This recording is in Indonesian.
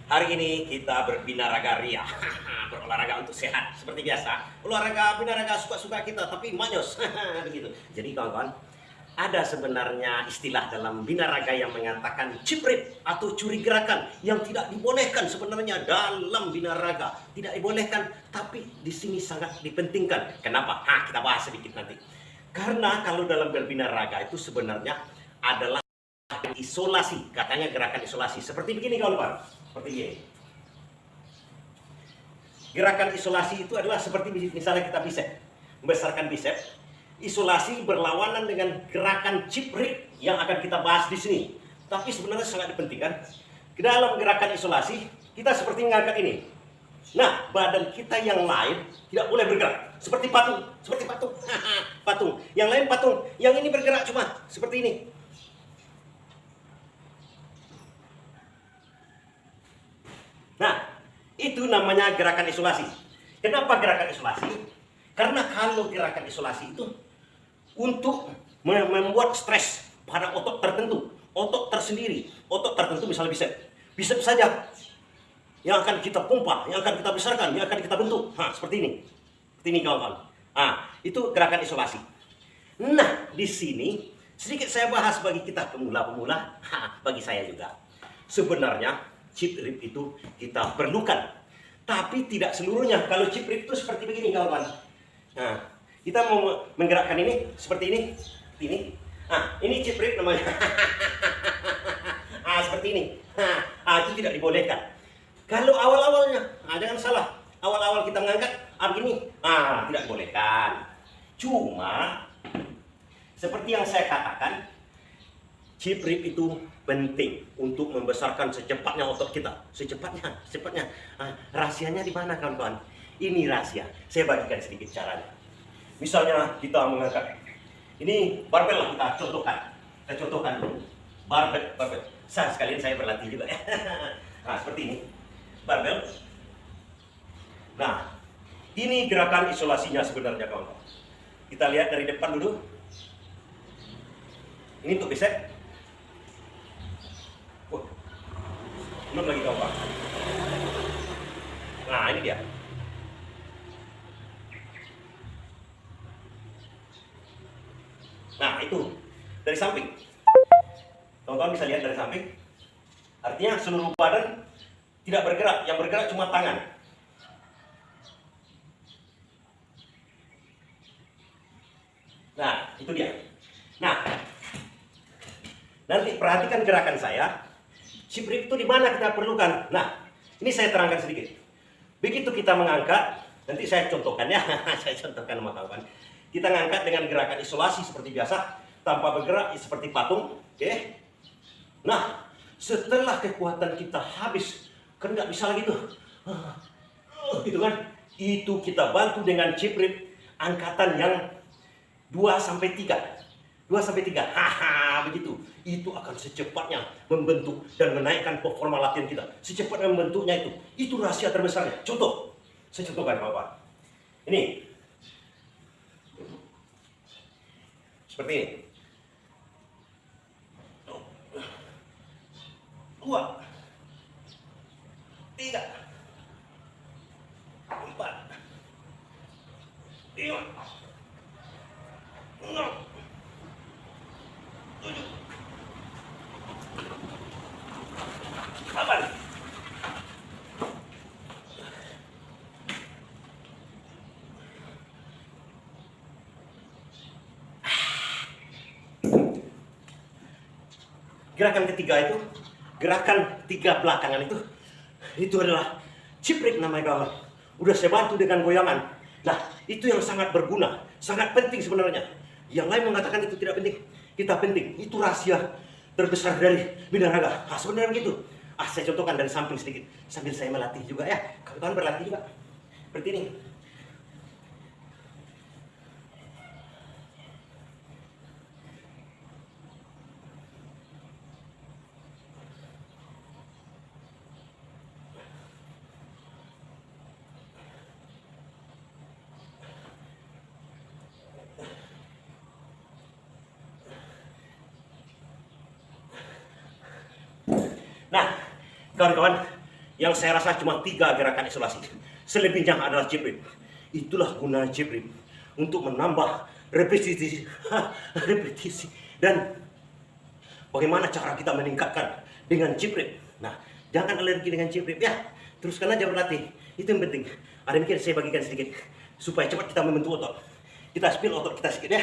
Hari ini kita berbinaraga ria. Berolahraga untuk sehat seperti biasa. Olahraga binaraga suka-suka kita tapi manyos. Begitu. Jadi kawan-kawan, ada sebenarnya istilah dalam binaraga yang mengatakan ciprip atau curi gerakan yang tidak dibolehkan sebenarnya dalam binaraga. Tidak dibolehkan, tapi di sini sangat dipentingkan. Kenapa? Kita bahas sedikit nanti. Karena kalau dalam berbinaraga itu sebenarnya adalah isolasi, katanya gerakan isolasi. Seperti begini kawan-kawan. Seperti ini. Gerakan isolasi itu adalah seperti misalnya kita bicep, membesarkan bicep. Isolasi berlawanan dengan gerakan chip rip yang akan kita bahas di sini. Tapi sebenarnya sangat dipentingkan. Dalam gerakan isolasi, kita seperti mengangkat ini. Nah, badan kita yang lain tidak boleh bergerak. Seperti patung, seperti patung. Patung. Yang lain patung, yang ini bergerak cuma seperti ini. Nah, itu namanya gerakan isolasi. Kenapa gerakan isolasi? Karena kalau gerakan isolasi itu untuk membuat stres pada otot tertentu, otot tersendiri, otot tertentu misalnya bicep. Bicep saja yang akan kita pompa, yang akan kita besarkan, yang akan kita bentuk. Seperti ini. Seperti ini kawan-kawan. Itu gerakan isolasi. Nah, di sini sedikit saya bahas bagi kita pemula-pemula, bagi saya juga. Sebenarnya chip rip itu kita perlukan, tapi tidak seluruhnya. Kalau chip rip itu seperti begini kawan-kawan. Nah, kita mau menggerakkan ini seperti ini, ini chip rip namanya. Seperti ini. Itu tidak dibolehkan. Kalau awal-awalnya, jangan salah. Awal-awal kita mengangkat, begini, tidak dibolehkan. Cuma seperti yang saya katakan, chip rip itu penting untuk membesarkan secepatnya otot kita. Secepatnya. Rahasianya di mana kawan-kawan? Ini rahasia. Saya bagikan sedikit caranya. Misalnya kita mengangkat. Ini barbel lah kita contohkan. Kita contohkan dulu. Barbel. Sekalian saya berlatih juga ya. Seperti ini. Barbel. Nah, ini gerakan isolasinya sebenarnya kawan-kawan. Kita lihat dari depan dulu. Ini untuk bicep. Belum lagi kawan. Nah, ini dia. Nah, itu dari samping. Kawan-kawan bisa lihat dari samping. Artinya seluruh badan tidak bergerak, yang bergerak cuma tangan. Nah, itu dia. Nah, nanti perhatikan gerakan saya. Chip rip itu di mana kita perlukan? Nah, ini saya terangkan sedikit. Begitu kita mengangkat, nanti saya contohkan ya. Saya contohkan sama kawan. Kita ngangkat dengan gerakan isolasi seperti biasa, tanpa bergerak seperti patung. Oke. Nah, setelah kekuatan kita habis, kan nggak bisa lagi tuh. Gitu kan? Itu kita bantu dengan chip rip angkatan yang 2 sampai 3. 2 sampai 3. Begitu. Itu akan secepatnya membentuk dan menaikkan performa latihan kita. Secepatnya membentuknya itu. Itu rahasia terbesarnya. Contoh. Saya contohkan kawan-kawan. Ini. Seperti ini. 2 3 4 5 6 7 8. Gerakan ketiga itu, gerakan 3 belakangan itu adalah chip rip namanya kawan. Udah saya bantu dengan goyangan. Nah, itu yang sangat berguna, sangat penting sebenarnya. Yang lain mengatakan itu tidak penting, kita penting. Itu rahasia terbesar dari binaraga. Sebenarnya begitu. Saya contohkan dari samping sedikit, sambil saya melatih juga ya. Kawan-kawan berlatih juga. Seperti ini. Nah, kawan-kawan, Yang saya rasa cuma 3 gerakan isolasi. Selebihnya adalah jab rip. Itulah guna jab rip, untuk menambah repetisi, repetisi. Dan bagaimana cara kita meningkatkan dengan jab rip. Nah, jangan alergi dengan jab rip ya. Teruskan aja berlatih. Itu yang penting. Ada mikir saya bagikan sedikit supaya cepat kita membentuk otot. Kita spill otot kita sedikit ya.